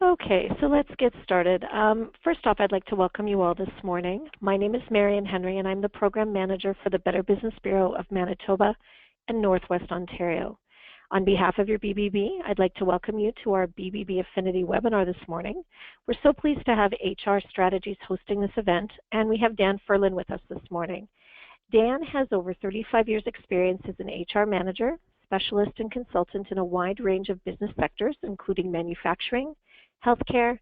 Okay, so let's get started. First off, I'd like to welcome you all this morning. My name is Marion Henry, and I'm the Program Manager for the Better Business Bureau of Manitoba and Northwest Ontario. On behalf of your BBB, I'd like to welcome you to our BBB Affinity webinar this morning. We're so pleased to have HR Strategies hosting this event, and we have Dan Furlan with us this morning. Dan has over 35 years' experience as an HR manager, specialist, and consultant in a wide range of business sectors, including manufacturing, healthcare,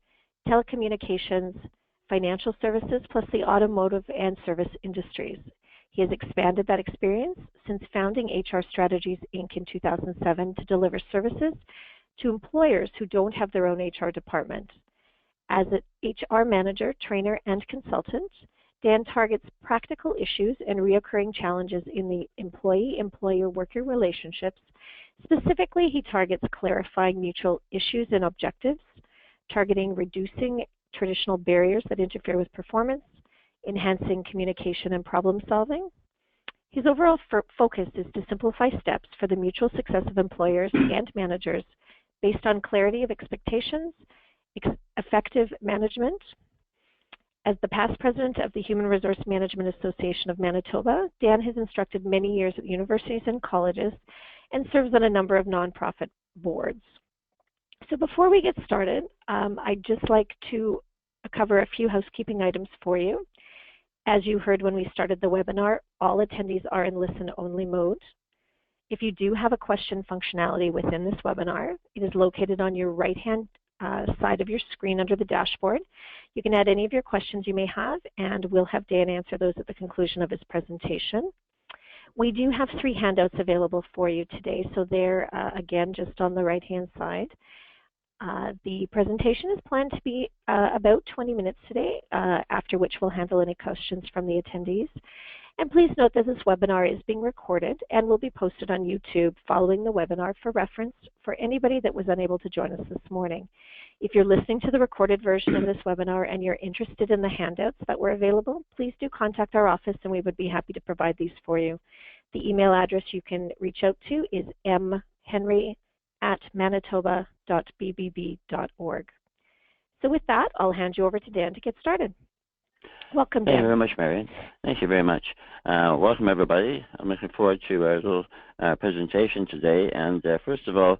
telecommunications, financial services, plus the automotive and service industries. He has expanded that experience since founding HR Strategies, Inc. in 2007 to deliver services to employers who don't have their own HR department. As an HR manager, trainer, and consultant, Dan targets practical issues and reoccurring challenges in the employee-employer-worker relationships. Specifically, he targets clarifying mutual issues and objectives, targeting reducing traditional barriers that interfere with performance, enhancing communication and problem solving. His overall focus is to simplify steps for the mutual success of employers and managers based on clarity of expectations, effective management. As the past president of the Human Resource Management Association of Manitoba, Dan has instructed many years at universities and colleges and serves on a number of nonprofit boards. So before we get started, I'd just like to cover a few housekeeping items for you. As you heard when we started the webinar, all attendees are in listen-only mode. If you do have a question functionality within this webinar, it is located on your right-hand side of your screen under the dashboard. You can add any of your questions you may have, and we'll have Dan answer those at the conclusion of his presentation. We do have 3 handouts available for you today, so they're, again, just on the right-hand side. The presentation is planned to be about 20 minutes today, after which we'll handle any questions from the attendees. And please note that this webinar is being recorded and will be posted on YouTube following the webinar for reference for anybody that was unable to join us this morning. If you're listening to the recorded version of this webinar and you're interested in the handouts that were available, please do contact our office and we would be happy to provide these for you. The email address you can reach out to is mhenry@manitoba.bbb.org. So with that, I'll hand you over to Dan to get started. Welcome, Dan. Thank you very much, Marion. Thank you very much. Welcome, everybody. I'm looking forward to our little presentation today. And first of all,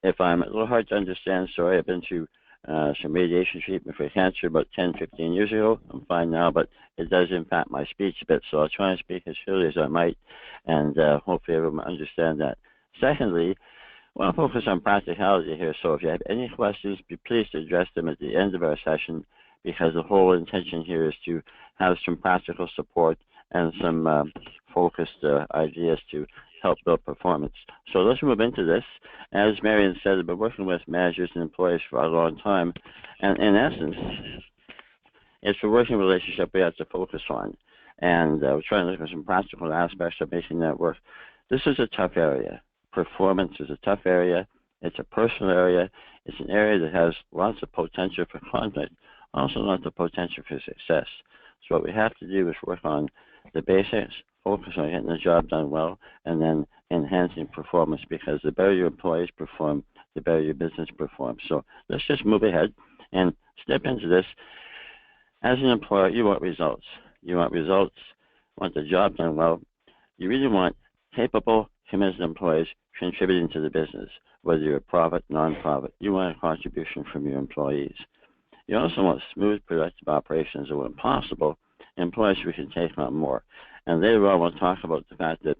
if I'm a little hard to understand, sorry, I've been through some radiation treatment for cancer about 10, 15 years ago. I'm fine now, but it does impact my speech a bit, so I'll try and speak as clearly as I might, and hopefully everyone will understand that. Secondly, I want to focus on practicality here, so if you have any questions, be pleased to address them at the end of our session, because the whole intention here is to have some practical support and some focused ideas to help build performance. So let's move into this. As Marion said, I've been working with managers and employees for a long time, and in essence, it's a working relationship we have to focus on, and we're trying to look at some practical aspects of making that work. This is a tough area. Performance is a tough area. It's a personal area. It's an area that has lots of potential for conflict, also lots of potential for success. So what we have to do is work on the basics, focus on getting the job done well, and then enhancing performance, because the better your employees perform, the better your business performs. So let's just move ahead and step into this. As an employer, you want results. You want results, want the job done well. You really want capable, committed employees contributing to the business, whether you're a profit, non-profit. You want a contribution from your employees. You also want smooth, productive operations, and when possible, employees who can take on more. And later on, we'll talk about the fact that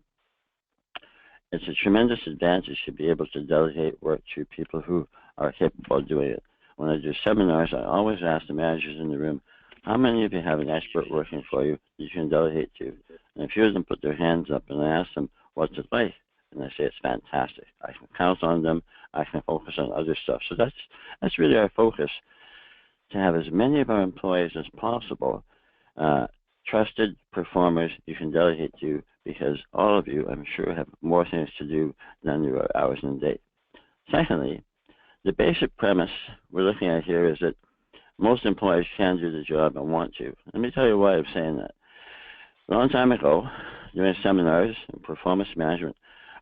it's a tremendous advantage to be able to delegate work to people who are capable of doing it. When I do seminars, I always ask the managers in the room, how many of you have an expert working for you that you can delegate to? And a few of them put their hands up, and I ask them, what's it like? And they say, it's fantastic. I can count on them. I can focus on other stuff. So that's really our focus, to have as many of our employees as possible trusted performers you can delegate to, because all of you, I'm sure, have more things to do than there are hours in a day. Secondly, the basic premise we're looking at here is that most employees can do the job and want to. Let me tell you why I'm saying that. A long time ago, during seminars in performance management,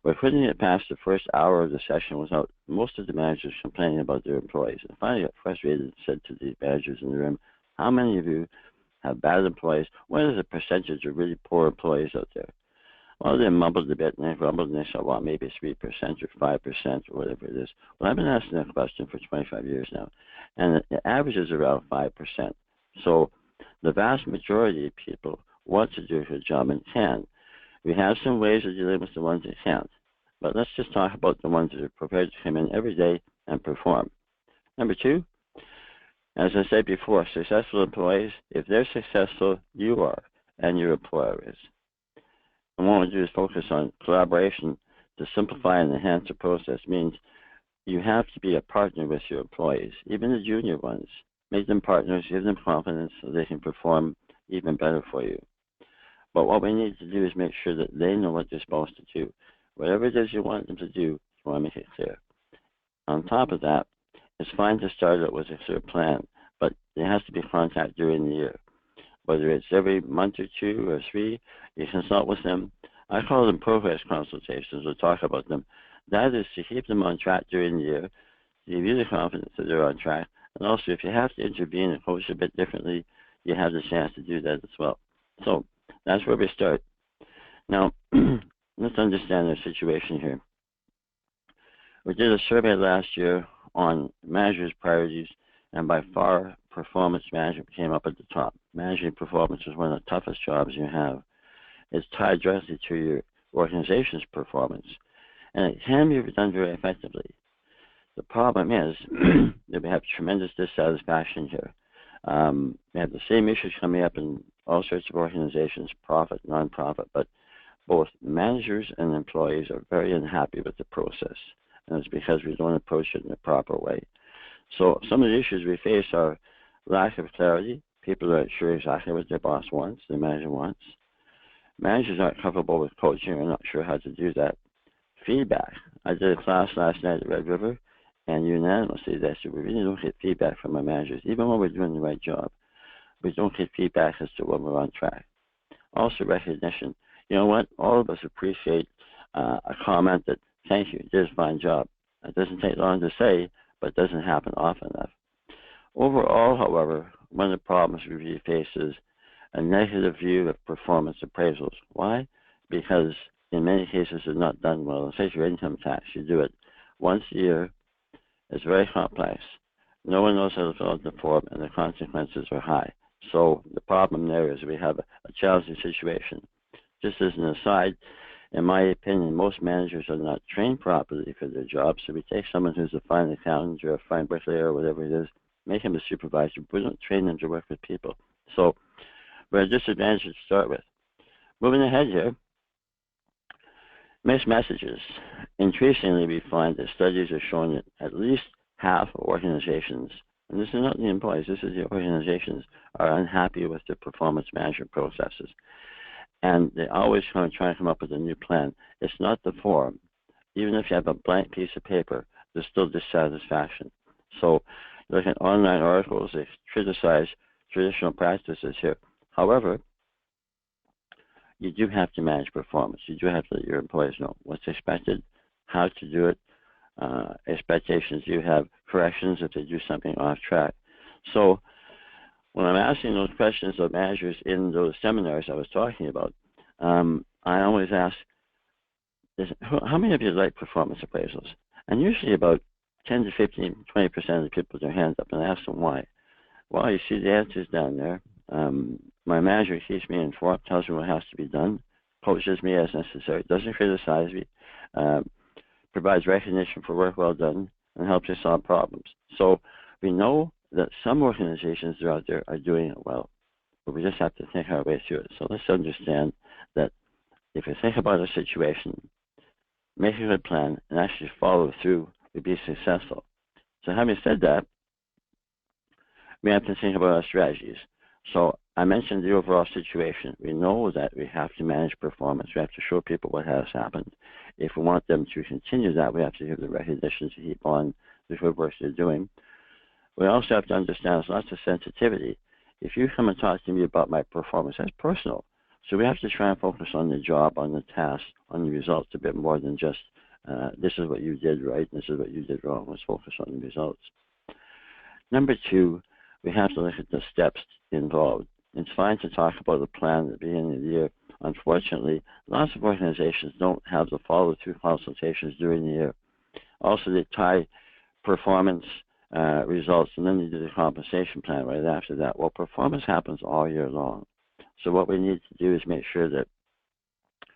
We're putting it past the first hour of the session without most of the managers complaining about their employees. And finally got frustrated and said to the managers in the room, how many of you have bad employees? What is the percentage of really poor employees out there? Well, they mumbled a bit and they grumbled and they said, well, maybe 3% or 5% or whatever it is. Well, I've been asking that question for 25 years now, and the average is around 5%. So the vast majority of people want to do a job and can. We have some ways of dealing with the ones that can't, but let's just talk about the ones that are prepared to come in every day and perform. Number two, as I said before, successful employees, if they're successful, you are, and your employer is. And what we do is focus on collaboration to simplify and enhance the process. Means you have to be a partner with your employees, even the junior ones. Make them partners, give them confidence so they can perform even better for you. But what we need to do is make sure that they know what they're supposed to do. Whatever it is you want them to do, you want to make it clear. On top of that, it's fine to start out with a clear plan, but there has to be contact during the year. Whether it's every month or 2 or 3, you consult with them. I call them progress consultations. We'll talk about them. That is to keep them on track during the year, to give you the confidence that they're on track. And also, if you have to intervene and coach a bit differently, you have the chance to do that as well. So that's where we start. Now, let's understand their situation here. We did a survey last year on managers' priorities, and by far, performance management came up at the top. Managing performance is one of the toughest jobs you have. It's tied directly to your organization's performance, and it can be done very effectively. The problem is that we have tremendous dissatisfaction here. We have the same issues coming up in all sorts of organizations, profit, nonprofit, but both managers and employees are very unhappy with the process, and it's because we don't approach it in the proper way. So some of the issues we face are lack of clarity. People aren't sure exactly what their boss wants, the manager wants. Managers aren't comfortable with coaching or not sure how to do that. Feedback. I did a class last night at Red River, and unanimously they said we really don't get feedback from our managers. Even when we're doing the right job, we don't get feedback as to when we're on track. Also recognition. You know what? All of us appreciate a comment that, thank you, you did a fine job. It doesn't take long to say, but it doesn't happen often enough. Overall, however, one of the problems we face is a negative view of performance appraisals. Why? Because in many cases they're not done well. Say your income tax, you do it once a year. It's very complex. No one knows how to fill out the form, and the consequences are high. So the problem there is we have a challenging situation. Just as an aside, in my opinion, most managers are not trained properly for their job. So we take someone who's a fine accountant or a fine bricklayer or whatever it is, make him a supervisor, but we don't train them to work with people. So we're at a disadvantage to start with. Moving ahead here, mixed messages. Increasingly, we find that studies are showing that at least half of organizations, and this is not the employees, this is the organizations, are unhappy with their performance management processes. And they always try and come up with a new plan. It's not the form. Even if you have a blank piece of paper, there's still dissatisfaction. So look at online articles, they criticize traditional practices here. However, you do have to manage performance. You do have to let your employees know what's expected, how to do it, expectations. You have corrections if they do something off track. So when I'm asking those questions of managers in those seminars I was talking about, I always ask, how many of you like performance appraisals? And usually about 10 to 15, 20% of the people put their hands up, and I ask them why. Well, you see the answers down there. My manager keeps me informed, tells me what has to be done, coaches me as necessary, doesn't criticize me, provides recognition for work well done, and helps us solve problems. So we know that some organizations that are out there are doing it well, but we just have to think our way through it. So let's understand that if we think about a situation, make a good plan, and actually follow through, we'll be successful. So having said that, we have to think about our strategies. So I mentioned the overall situation. We know that we have to manage performance. We have to show people what has happened. If we want them to continue that, we have to give them recognition to keep on the good work they're doing. We also have to understand there's lots of sensitivity. If you come and talk to me about my performance, that's personal. So we have to try and focus on the job, on the task, on the results a bit more than just this is what you did right, this is what you did wrong. Let's focus on the results. Number two, we have to look at the steps involved. It's fine to talk about a plan at the beginning of the year. Unfortunately, lots of organizations don't have the follow-through consultations during the year. Also, they tie performance results and then they do the compensation plan right after that. Well, performance happens all year long. So what we need to do is make sure that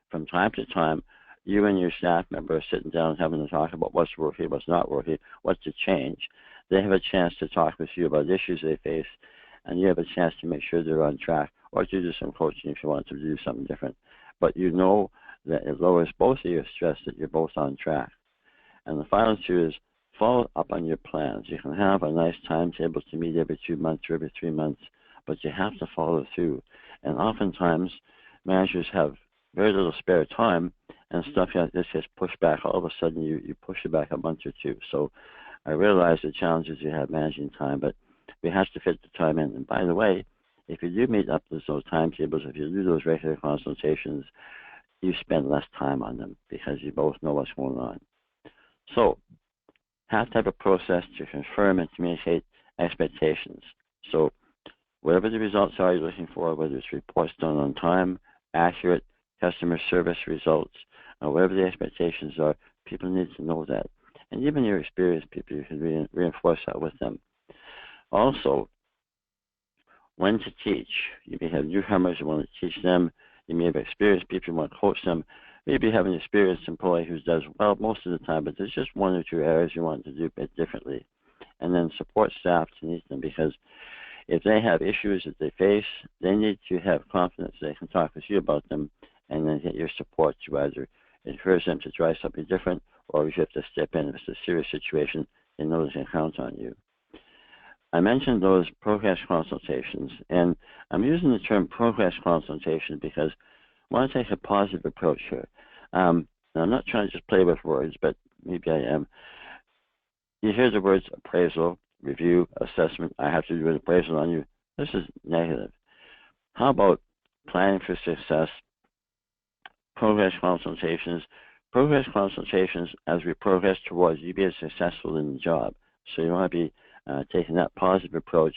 from time to time, you and your staff member are sitting down having a talk about what's working, what's not working, what to change. They have a chance to talk with you about issues they face, and you have a chance to make sure they're on track, or to do some coaching if you want to do something different. But you know that it lowers both of your stress that you're both on track. And the final two is follow up on your plans. You can have a nice timetable to meet every 2 months or every 3 months, but you have to follow through. And oftentimes, managers have very little spare time, and stuff like this gets pushed back. All of a sudden, you push it back a month or two. So I realize the challenges you have managing time, but we have to fit the time in. And by the way, if you do meet up with those timetables, if you do those regular consultations, you spend less time on them because you both know what's going on. So have to have a process to confirm and communicate expectations. So whatever the results are you're looking for, whether it's reports done on time, accurate customer service results, whatever the expectations are, people need to know that. And even your experienced people, you can reinforce that with them. Also, when to teach. You may have newcomers you want to teach them. You may have experienced people you want to coach them. Maybe you have an experienced employee who does well most of the time, but there's just one or two areas you want to do a bit differently. And then support staff to meet them, because if they have issues that they face, they need to have confidence they can talk with you about them and then get your support to either encourage them to try something different, or if you have to step in if it's a serious situation, they know they can count on you. I mentioned those progress consultations, and I'm using the term progress consultation because I want to take a positive approach here. Now I'm not trying to just play with words, but maybe I am. You hear the words appraisal, review, assessment. I have to do an appraisal on you. This is negative. How about planning for success, progress consultations? Progress consultations as we progress towards you being successful in the job. So you want to be taking that positive approach.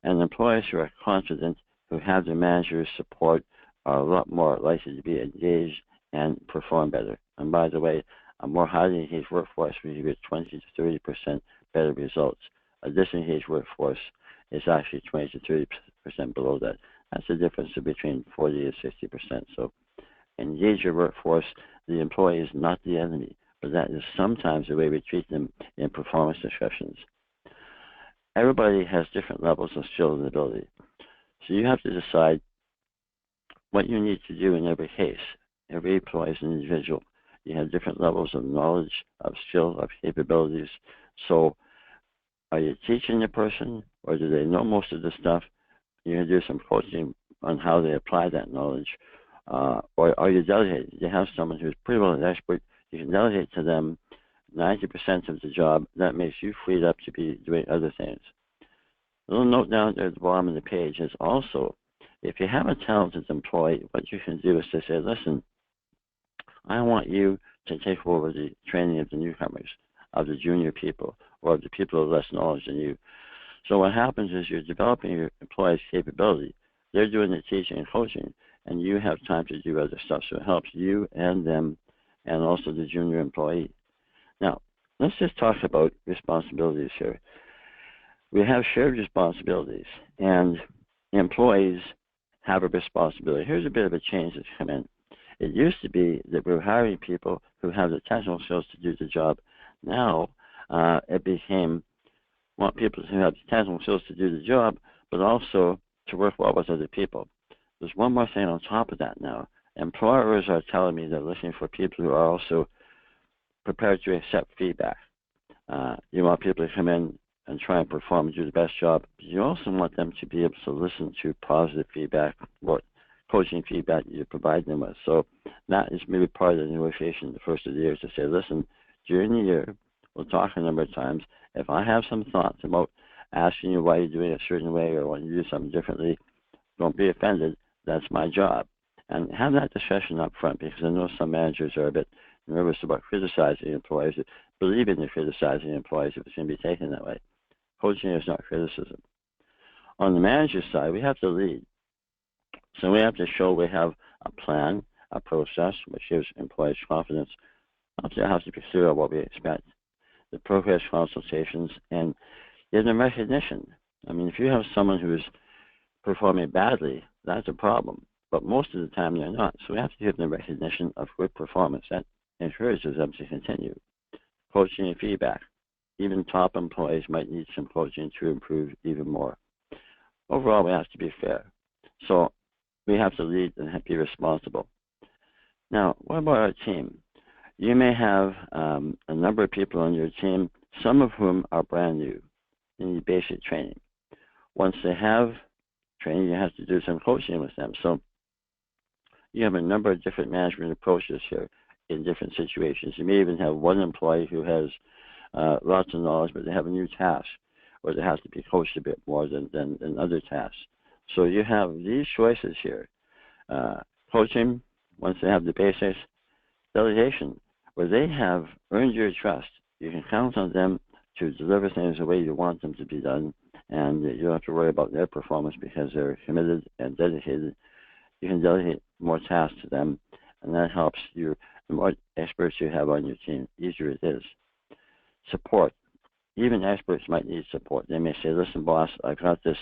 And employees who are confident, who have their manager's support, are a lot more likely to be engaged and perform better. And by the way, a more highly engaged workforce will get 20 to 30% better results. A disengaged workforce is actually 20 to 30% below that. That's the difference between 40 and 60%. So engage your workforce. The employee is not the enemy, but that is sometimes the way we treat them in performance discussions. Everybody has different levels of skill and ability. So you have to decide what you need to do in every case. Every employee is an individual. You have different levels of knowledge, of skill, of capabilities. So are you teaching the person, or do they know most of the stuff? You're going to do some coaching on how they apply that knowledge. Or are you delegating? You have someone who's pretty well an expert. You can delegate to them 90% of the job. That makes you freed up to be doing other things. A little note down there at the bottom of the page is also, if you have a talented employee, what you can do is to say, listen, I want you to take over the training of the newcomers, of the junior people, or of the people with less knowledge than you. So what happens is you're developing your employee's capability. They're doing the teaching and coaching, and you have time to do other stuff. So it helps you and them, and also the junior employee. Now, let's just talk about responsibilities here. We have shared responsibilities, and employees have a responsibility. Here's a bit of a change that's come in. It used to be that we were hiring people who have the technical skills to do the job. Now, it became want people who have the technical skills to do the job, but also to work well with other people. There's one more thing on top of that now. Employers are telling me they're looking for people who are also prepared to accept feedback. You want people to come in and try and perform and do the best job. But you also want them to be able to listen to positive feedback, what coaching feedback you provide them with. So that is maybe part of the negotiation the first of the year, to say, listen, during the year, we'll talk a number of times. If I have some thoughts about asking you why you're doing it a certain way or want you to do something differently, don't be offended. That's my job. And have that discussion up front, because I know some managers are a bit nervous about criticizing employees, believing they're criticizing employees if it's going to be taken that way. Coaching is not criticism. On the manager's side, we have to lead. So we have to show we have a plan, a process, which gives employees confidence. Also, have to be clear on what we expect, the progress consultations, and give them recognition. I mean, if you have someone who is performing badly, that's a problem. But most of the time, they're not. So we have to give them recognition of good performance. That encourages them to continue. Coaching and feedback. Even top employees might need some coaching to improve even more. Overall, we have to be fair. So we have to lead and be responsible. Now, what about our team? You may have a number of people on your team, some of whom are brand new. They need basic training. Once they have training, you have to do some coaching with them. So you have a number of different management approaches here in different situations. You may even have one employee who has lots of knowledge, but they have a new task, or they have to be coached a bit more than other tasks. So you have these choices here. Coaching, once they have the basics. Delegation, where they have earned your trust. You can count on them to deliver things the way you want them to be done, and you don't have to worry about their performance because they're committed and dedicated. You can delegate more tasks to them, and that helps you. The more experts you have on your team, the easier it is. Support. Even experts might need support. They may say, listen, boss, I've got this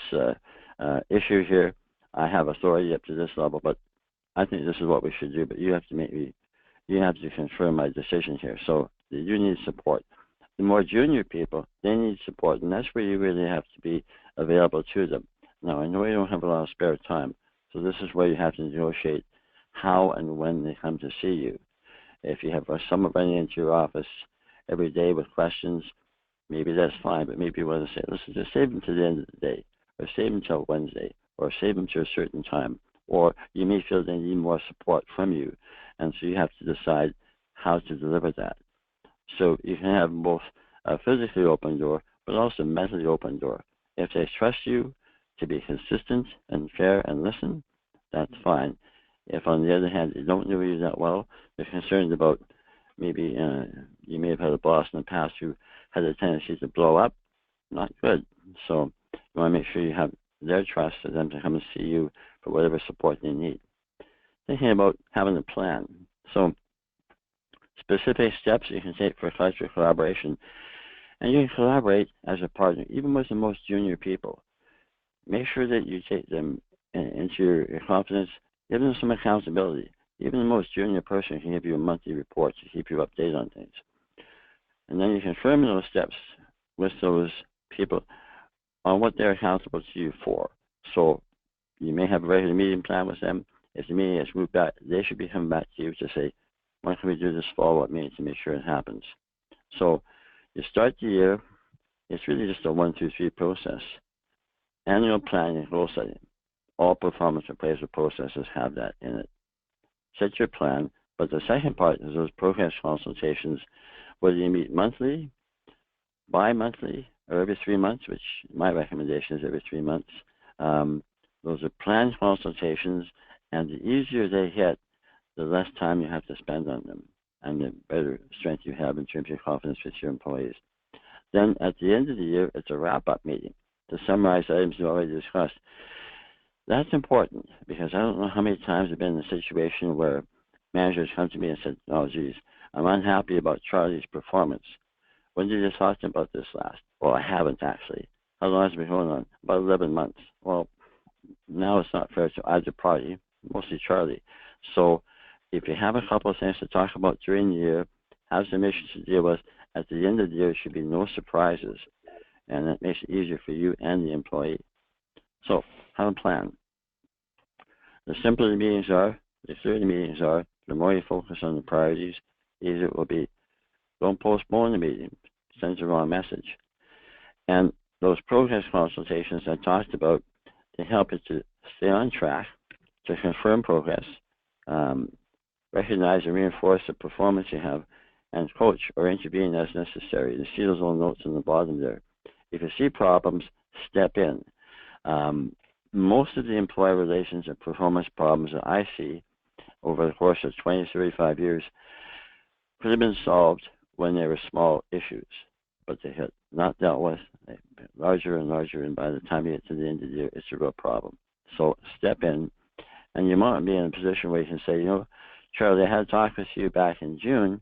issue here. I have authority up to this level, but I think this is what we should do, but you have to confirm my decision here. So you need support. The more junior people, they need support, and that's where you really have to be available to them. Now, I know you don't have a lot of spare time, so this is where you have to negotiate how and when they come to see you. If you have someone running into your office every day with questions, maybe that's fine, but maybe you want to say, listen, just save them to the end of the day, or save them till Wednesday, or save them to a certain time, or you may feel they need more support from you, and so you have to decide how to deliver that. So you can have both a physically open door, but also a mentally open door. If they trust you to be consistent and fair and listen, that's fine. If, on the other hand, they don't know you that well, they're concerned about maybe you may have had a boss in the past who had a tendency to blow up, not good. So you want to make sure you have their trust for them to come and see you for whatever support they need. Thinking about having a plan. So specific steps you can take for collective collaboration. And you can collaborate as a partner, even with the most junior people. Make sure that you take them into your confidence. Give them some accountability. Even the most junior person can give you a monthly report to keep you updated on things. And then you confirm those steps with those people on what they're accountable to you for. So you may have a regular meeting plan with them. If the meeting is moved back, they should be coming back to you to say, when can we do this follow-up meeting to make sure it happens? So you start the year. It's really just a 1, 2, 3 process. Annual planning and goal setting. All performance appraisal processes have that in it. Set your plan, but the second part is those progress consultations, whether you meet monthly, bi-monthly, or every 3 months, which my recommendation is every 3 months. Those are planned consultations, and the easier they get, the less time you have to spend on them, and the better strength you have in terms of your confidence with your employees. Then at the end of the year, it's a wrap-up meeting to summarize items you already discussed. That's important because I don't know how many times I've been in a situation where managers come to me and said, oh, geez, I'm unhappy about Charlie's performance. When did you talk to him about this last? Well, I haven't actually. How long has it been going on? About 11 months. Well, now it's not fair to either party, mostly Charlie. So if you have a couple of things to talk about during the year, have some issues to deal with, at the end of the year, there should be no surprises. And that makes it easier for you and the employee. So have a plan. The simpler the meetings are, the clearer the meetings are, the more you focus on the priorities, the easier it will be. Don't postpone the meeting. It sends the wrong message. And those progress consultations I talked about, they help you to stay on track, to confirm progress, recognize and reinforce the performance you have, and coach or intervene as necessary. You see those little notes on the bottom there. If you see problems, step in. Most of the employee relations and performance problems that I see over the course of 20, 35 years could have been solved when they were small issues, but they had not dealt with. They've been larger and larger, and by the time you get to the end of the year, it's a real problem. So step in, and you might be in a position where you can say, Charlie, I had talked with you back in June,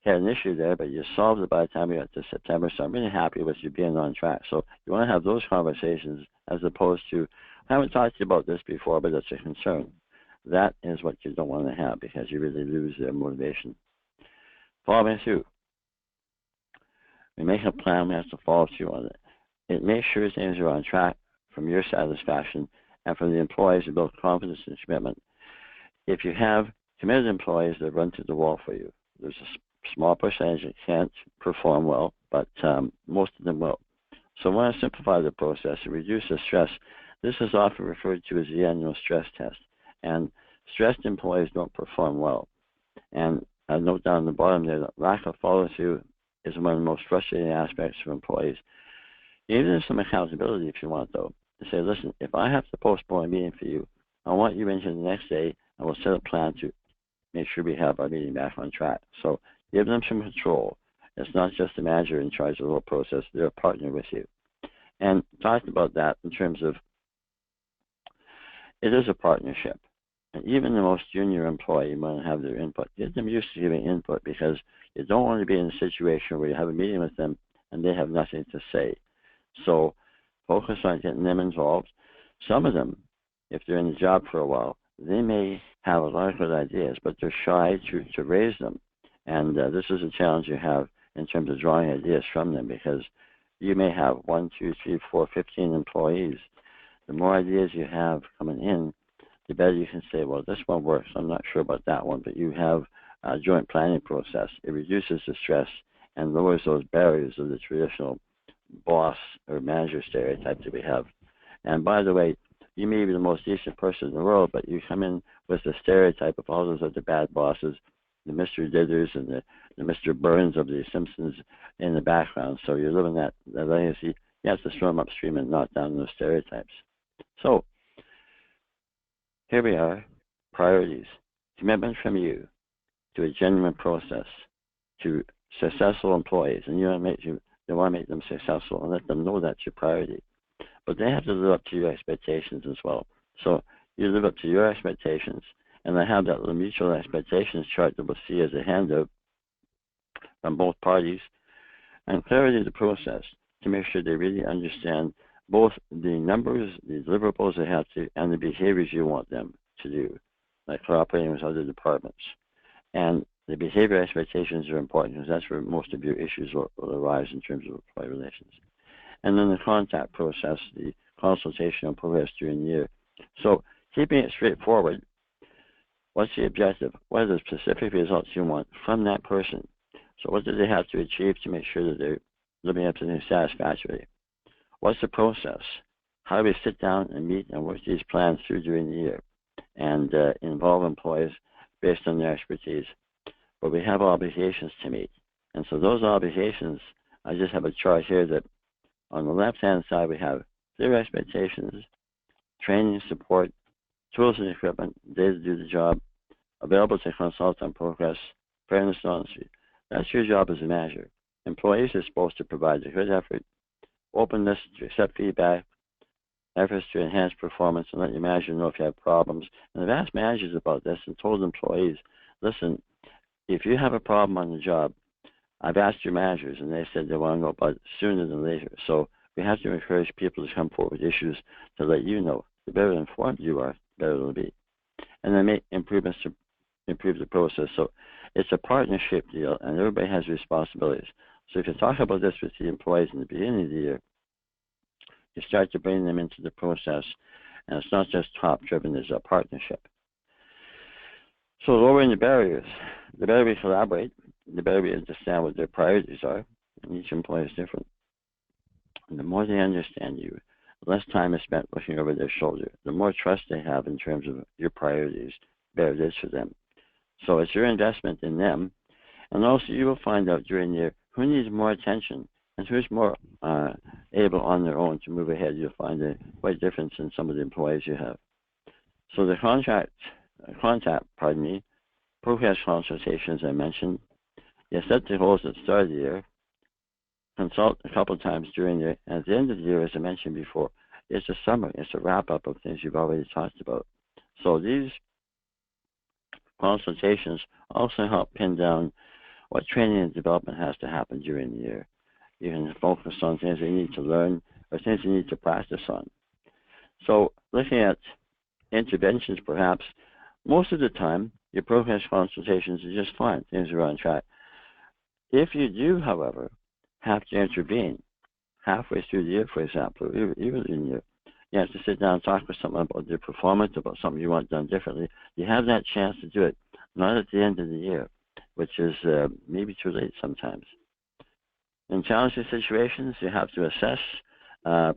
had an issue there, but you solved it by the time we got to September, so I'm really happy with you being on track. So you want to have those conversations as opposed to, I haven't talked to you about this before, but it's a concern. That is what you don't want to have because you really lose their motivation. Following through. We make a plan, we have to follow through on it. It makes sure things are on track from your satisfaction and from the employees to build confidence and commitment. If you have committed employees that run to the wall for you, there's a small percentage that can't perform well, but most of them will. So I want to simplify the process and reduce the stress. This is often referred to as the annual stress test. And stressed employees don't perform well. And I note down the bottom there that lack of follow-through is one of the most frustrating aspects for employees. Even there's some accountability if you want, though. To say, listen, if I have to postpone a meeting for you, I want you into the next day, and we'll set a plan to make sure we have our meeting back on track. So give them some control. It's not just the manager in charge of the whole process. They're a partner with you. And talked about that in terms of it is a partnership. And even the most junior employee might have their input. Get them used to giving input because you don't want to be in a situation where you have a meeting with them and they have nothing to say. So focus on getting them involved. Some of them, if they're in the job for a while, they may have a lot of good ideas, but they're shy to raise them. And this is a challenge you have in terms of drawing ideas from them because you may have 1, 2, 3, 4, 15 employees. The more ideas you have coming in, the better you can say, well, this one works. I'm not sure about that one, but you have a joint planning process. It reduces the stress and lowers those barriers of the traditional boss or manager stereotype that we have. And by the way, you may be the most decent person in the world, but you come in with the stereotype of all those other bad bosses, the Mr. Dithers and the Mr. Burns of the Simpsons in the background. So you're living that legacy. You have to swim upstream and knock down those stereotypes. So here we are, priorities, commitment from you to a genuine process, to successful employees, and they want to make them successful and let them know that's your priority. But they have to live up to your expectations as well. So you live up to your expectations, and I have that little mutual expectations chart that we'll see as a handout from both parties, and clarity of the process to make sure they really understand both the numbers, the deliverables they have to, and the behaviors you want them to do, like cooperating with other departments. And the behavior expectations are important because that's where most of your issues will arise in terms of employee relations. And then the contact process, the consultation and progress during the year. So keeping it straightforward, what's the objective? What are the specific results you want from that person? So what do they have to achieve to make sure that they're living up to them satisfactorily? What's the process? How do we sit down and meet and work these plans through during the year and involve employees based on their expertise? But we have obligations to meet. And so those obligations, I just have a chart here that on the left-hand side we have clear expectations, training, support, tools and equipment, data to do the job, available to consult on progress, fairness and honesty. That's your job as a manager. Employees are supposed to provide a good effort, openness to accept feedback, efforts to enhance performance, and let your manager know if you have problems. And I've asked managers about this and told employees, listen, if you have a problem on the job, I've asked your managers, and they said they want to know about it sooner than later. So we have to encourage people to come forward with issues to let you know. The better informed you are, the better it'll be. And then make improvements to improve the process. So it's a partnership deal, and everybody has responsibilities. So if you talk about this with the employees in the beginning of the year, you start to bring them into the process, and it's not just top-driven, it's a partnership. So lowering the barriers. The better we collaborate, the better we understand what their priorities are, and each employee is different. And the more they understand you, the less time is spent looking over their shoulder. The more trust they have in terms of your priorities, the better it is for them. So it's your investment in them, and also you will find out during the year who needs more attention and who's more able on their own to move ahead. You'll find a quite difference in some of the employees you have. So the contract progress consultations I mentioned. You set the goals at the start of the year, consult a couple of times during the year, and at the end of the year, as I mentioned before, it's a summary, it's a wrap-up of things you've already talked about. So these consultations also help pin down what training and development has to happen during the year. You can focus on things you need to learn or things you need to practice on. So looking at interventions, perhaps, most of the time, your progress consultations are just fine. Things are on track. If you do, however, have to intervene halfway through the year, for example, or even in the year, you have to sit down and talk with someone about their performance, about something you want done differently. You have that chance to do it, not at the end of the year, which is maybe too late sometimes. In challenging situations, you have to assess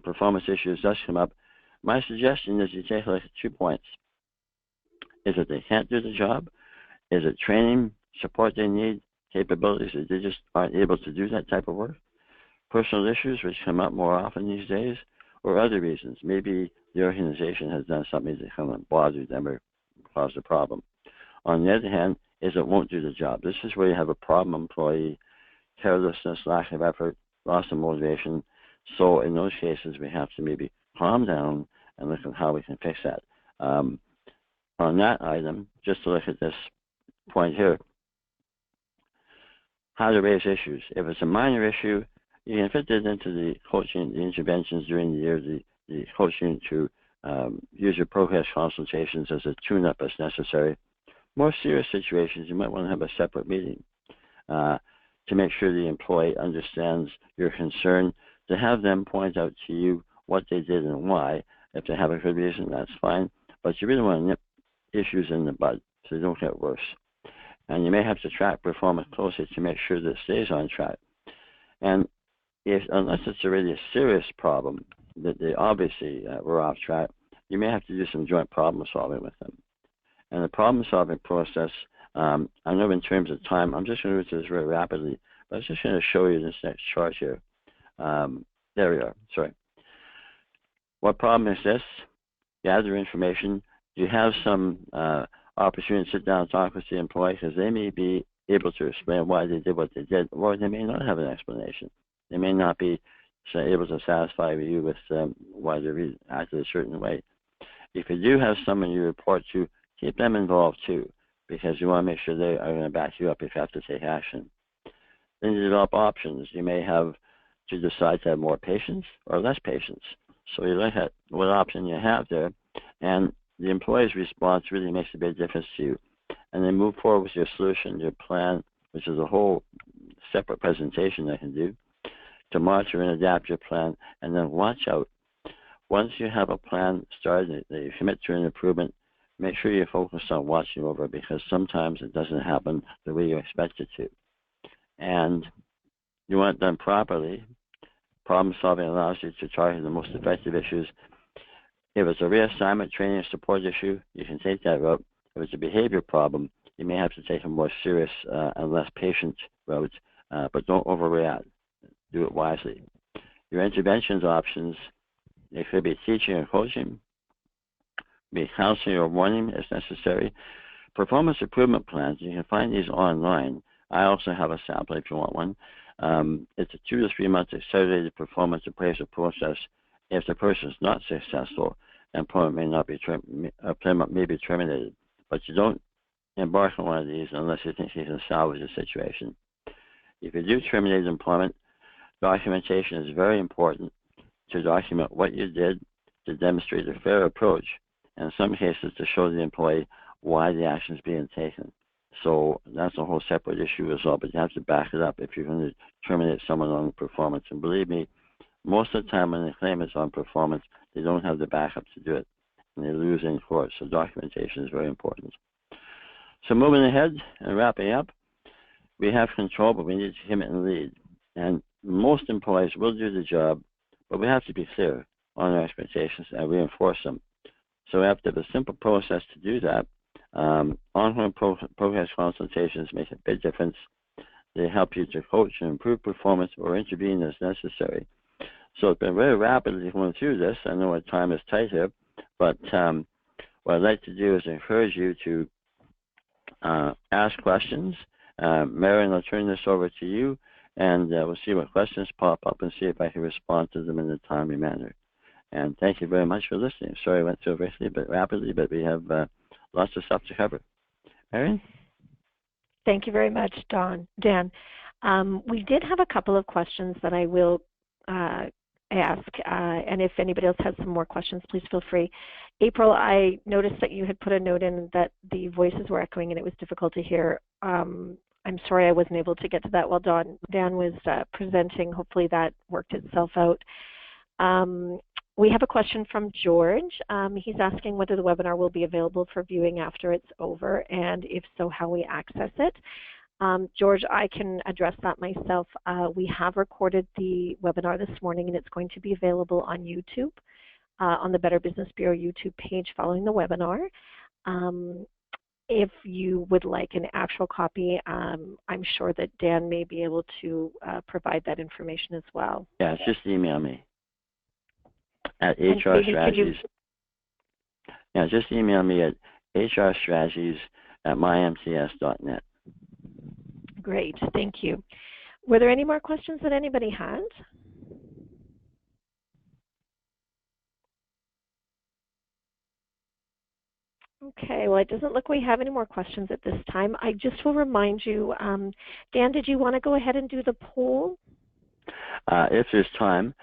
performance issues does come up. My suggestion is you take a look at 2 points. Is it they can't do the job? Is it training, support they need, capabilities that they just aren't able to do that type of work? Personal issues, which come up more often these days, or other reasons. Maybe the organization has done something that kind of bothered them or caused a problem. On the other hand, is it won't do the job. This is where you have a problem employee, carelessness, lack of effort, loss of motivation. So in those cases, we have to maybe calm down and look at how we can fix that. On that item, just to look at this point here, how to raise issues. If it's a minor issue, you can fit it into the coaching, the interventions during the year, the coaching to use your progress consultations as a tune-up as necessary. More serious situations, you might want to have a separate meeting to make sure the employee understands your concern, to have them point out to you what they did and why. If they have a good reason, that's fine. But you really want to nip issues in the bud so they don't get worse. And you may have to track performance closely to make sure that it stays on track. And unless it's a really serious problem that they obviously were off track, you may have to do some joint problem solving with them. And the problem solving process, I know in terms of time, I'm just going to go through this very rapidly, but I'm just going to show you this next chart here. There we are. Sorry. What problem is this? Gather information. You have some opportunity to sit down and talk with the employee because they may be able to explain why they did what they did, or they may not have an explanation. They may not be able to satisfy you with why they acted a certain way. If you do have someone you report to, keep them involved too, because you want to make sure they are going to back you up if you have to take action. Then you develop options. You may have to decide to have more patience or less patience. So you look at what option you have there, and the employee's response really makes a big difference to you. And then move forward with your solution, your plan, which is a whole separate presentation I can do, to monitor and adapt your plan, and then watch out. Once you have a plan started that you commit to an improvement, make sure you focus on watching over it, because sometimes it doesn't happen the way you expect it to. And you want it done properly. Problem solving allows you to target the most effective issues. If it's a reassignment, training, and support issue, you can take that route. If it's a behavior problem, you may have to take a more serious and less patient route, but don't overreact. Do it wisely. Your interventions options, it could be teaching or coaching, be counseling or warning as necessary. Performance improvement plans, you can find these online. I also have a sample if you want one. It's a 2 to 3 month accelerated performance appraisal process. If the person is not successful, employment may be terminated. But you don't embark on one of these unless you think you can salvage the situation. If you do terminate employment, documentation is very important to document what you did, to demonstrate a fair approach, and in some cases to show the employee why the action is being taken. So that's a whole separate issue as well, but you have to back it up if you're going to terminate someone on performance. And believe me, most of the time when the claim is on performance, they don't have the backup to do it, and they lose in court. So documentation is very important. So moving ahead and wrapping up, we have control, but we need to commit and lead. And most employees will do the job, but we have to be clear on our expectations and reinforce them. So we have to have a simple process to do that. Ongoing progress consultations make a big difference. They help you to coach and improve performance or intervene as necessary. So it's been very rapidly going through this. I know our time is tight here, but what I'd like to do is encourage you to ask questions. Marion, I'll turn this over to you, and we'll see what questions pop up and see if I can respond to them in a timely manner. And thank you very much for listening. Sorry I went so a bit rapidly, but we have lots of stuff to cover. Marion? Thank you very much, Dan. We did have a couple of questions that I will ask, and if anybody else has some more questions, please feel free. April, I noticed that you had put a note in that the voices were echoing and it was difficult to hear. I'm sorry I wasn't able to get to that while Dan was presenting. Hopefully that worked itself out. We have a question from George. He's asking whether the webinar will be available for viewing after it's over, and if so, how we access it. George, I can address that myself. We have recorded the webinar this morning, and it's going to be available on YouTube, on the Better Business Bureau YouTube page following the webinar. If you would like an actual copy, I'm sure that Dan may be able to provide that information as well. Yeah, just email me at HR Strategies. Yeah, just email me at hrstrategies@mymts.net. Great, thank you. Were there any more questions that anybody had? Okay, well, it doesn't look we have any more questions at this time. I just will remind you, Dan, did you want to go ahead and do the poll? If there's time.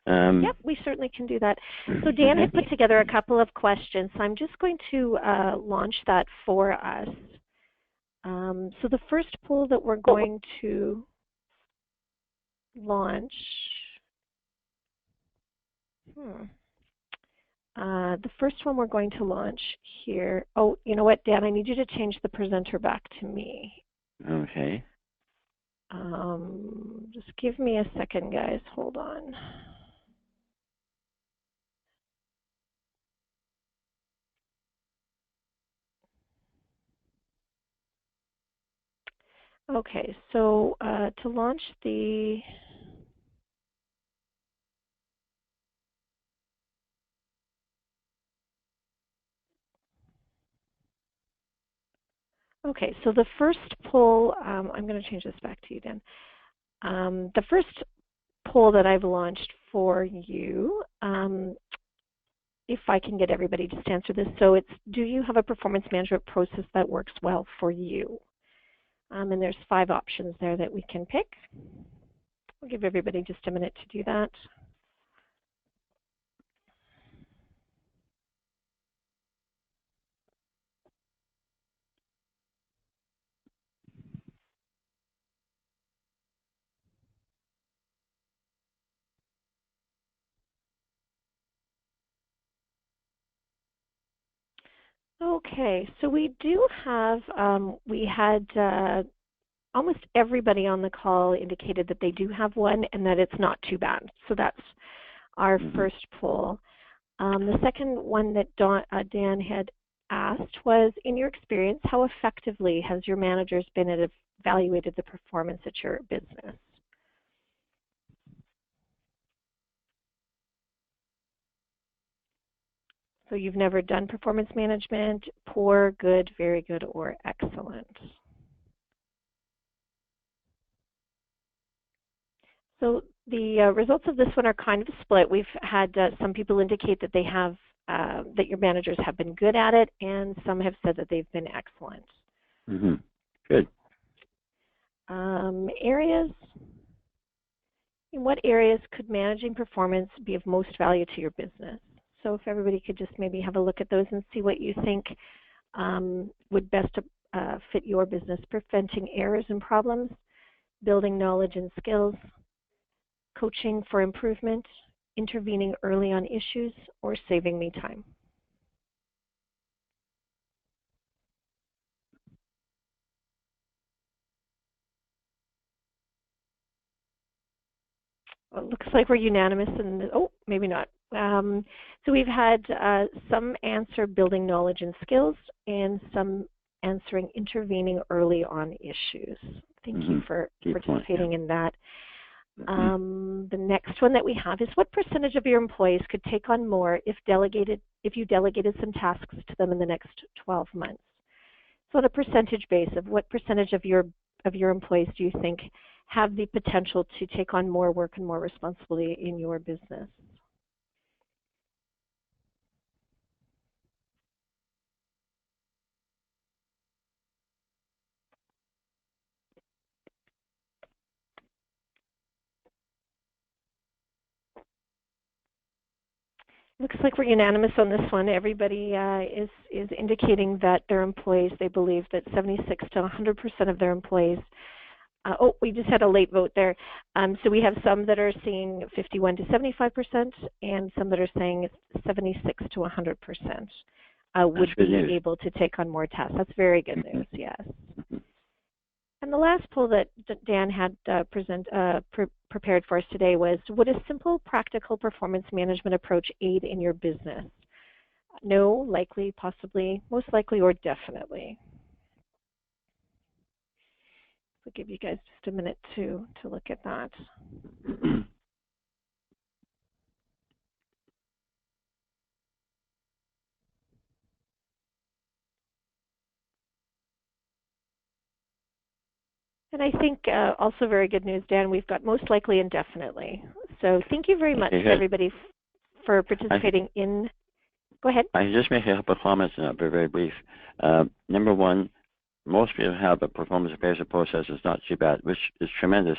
Yep, we certainly can do that. So Dan had put together a couple of questions. So I'm just going to launch that for us. So the first poll that we're going to launch, the first one we're going to launch here. Oh, you know what, Dan? I need you to change the presenter back to me. Okay. Just give me a second, guys. Hold on. Okay, so to launch the Okay, so the first poll, I'm going to change this back to you, Dan. The first poll that I've launched for you, if I can get everybody just to answer this, so it's, do you have a performance management process that works well for you? And there's 5 options there that we can pick. I'll give everybody just a minute to do that. Okay, so we do have, we had almost everybody on the call indicated that they do have one and that it's not too bad. So that's our first poll. The second one that Dan had asked was, in your experience, how effectively has your managers been at evaluated the performance at your business? So you've never done performance management, poor, good, very good, or excellent. So the results of this one are kind of split. We've had some people indicate that they have, that your managers have been good at it, and some have said that they've been excellent. Good. Areas. In what areas could managing performance be of most value to your business? So if everybody could just maybe have a look at those and see what you think would best fit your business. Preventing errors and problems, building knowledge and skills, coaching for improvement, intervening early on issues, or saving me time. Well, it looks like we're unanimous, and oh, maybe not. So we've had some answer building knowledge and skills, and some answering intervening early on issues. Thank you for participating in that. The next one that we have is what percentage of your employees could take on more if you delegated some tasks to them in the next 12 months? So on a percentage base of what percentage of your employees do you think have the potential to take on more work and more responsibility in your business? Looks like we're unanimous on this one. Everybody is indicating that their employees, they believe that 76 to 100% of their employees. Oh, we just had a late vote there. So we have some that are seeing 51 to 75%, and some that are saying 76 to 100% would be able to take on more tasks. That's very good news. Yes. And the last poll that Dan had prepared for us today was, would a simple, practical performance management approach aid in your business? No, likely, possibly, most likely, or definitely. I'll give you guys just a minute to look at that. And I think also very good news, Dan, we've got most likely and definitely. So thank you very much, everybody, for participating in. Go ahead. I can just make a couple of comments, and I'll be very brief. Number one, most people have a performance appraisal process that's not too bad, which is tremendous.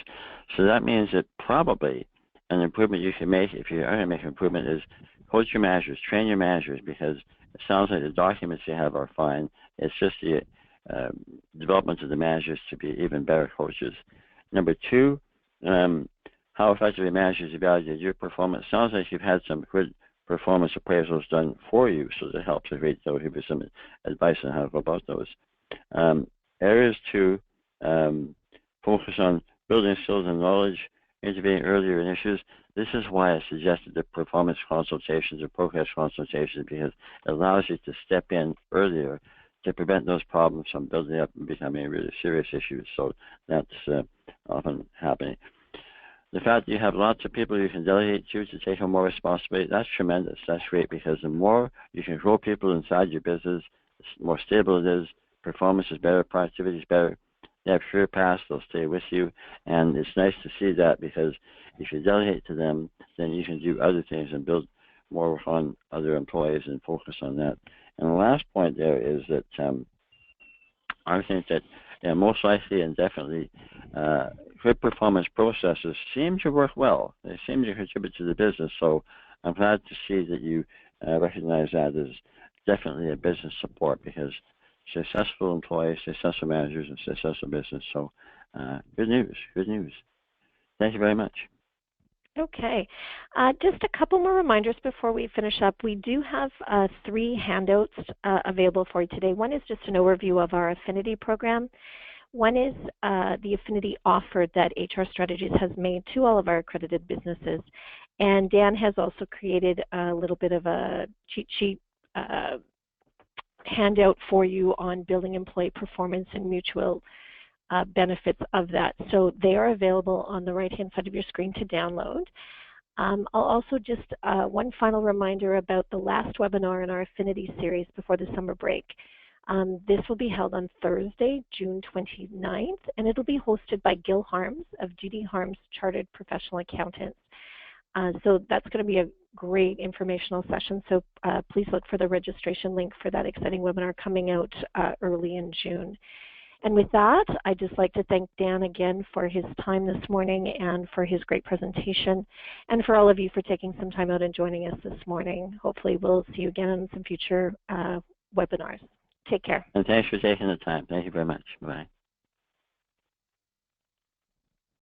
So that means that probably an improvement you can make, if you are going to make an improvement, is coach your managers, train your managers, because it sounds like the documents you have are fine. It's just the development of the managers to be even better coaches. Number two, how effectively managers evaluate your performance. Sounds like you've had some good performance appraisals done for you, so that helps. I'll give you some advice on how to go about those. Areas to focus on building skills and knowledge, intervening earlier in issues. This is why I suggested the performance consultations or progress consultations, because it allows you to step in earlier to prevent those problems from building up and becoming really serious issues. So that's often happening. The fact that you have lots of people you can delegate to take on more responsibility, that's tremendous. That's great, because the more you can grow people inside your business, the more stable it is, performance is better, productivity is better. They have career paths, they'll stay with you, and it's nice to see that, because if you delegate to them, then you can do other things and build more on other employees and focus on that. And the last point there is that I think that most likely and definitely good performance processes seem to work well. They seem to contribute to the business. So I'm glad to see that you recognize that as definitely a business support, because successful employees, successful managers, and successful business. So good news, good news. Thank you very much. Okay. Just a couple more reminders before we finish up. We do have 3 handouts available for you today. One is just an overview of our affinity program. One is the affinity offer that HR Strategies has made to all of our accredited businesses. And Dan has also created a little bit of a cheat sheet handout for you on building employee performance and mutual benefits of that. So they are available on the right-hand side of your screen to download. I'll also just one final reminder about the last webinar in our Affinity series before the summer break. This will be held on Thursday, June 29th, and it'll be hosted by Gil Harms of GD Harms Chartered Professional Accountants. So that's going to be a great informational session, so please look for the registration link for that exciting webinar coming out early in June. And with that, I'd just like to thank Dan again for his time this morning and for his great presentation, and for all of you for taking some time out and joining us this morning. Hopefully we'll see you again in some future webinars. Take care. And thanks for taking the time. Thank you very much. Bye.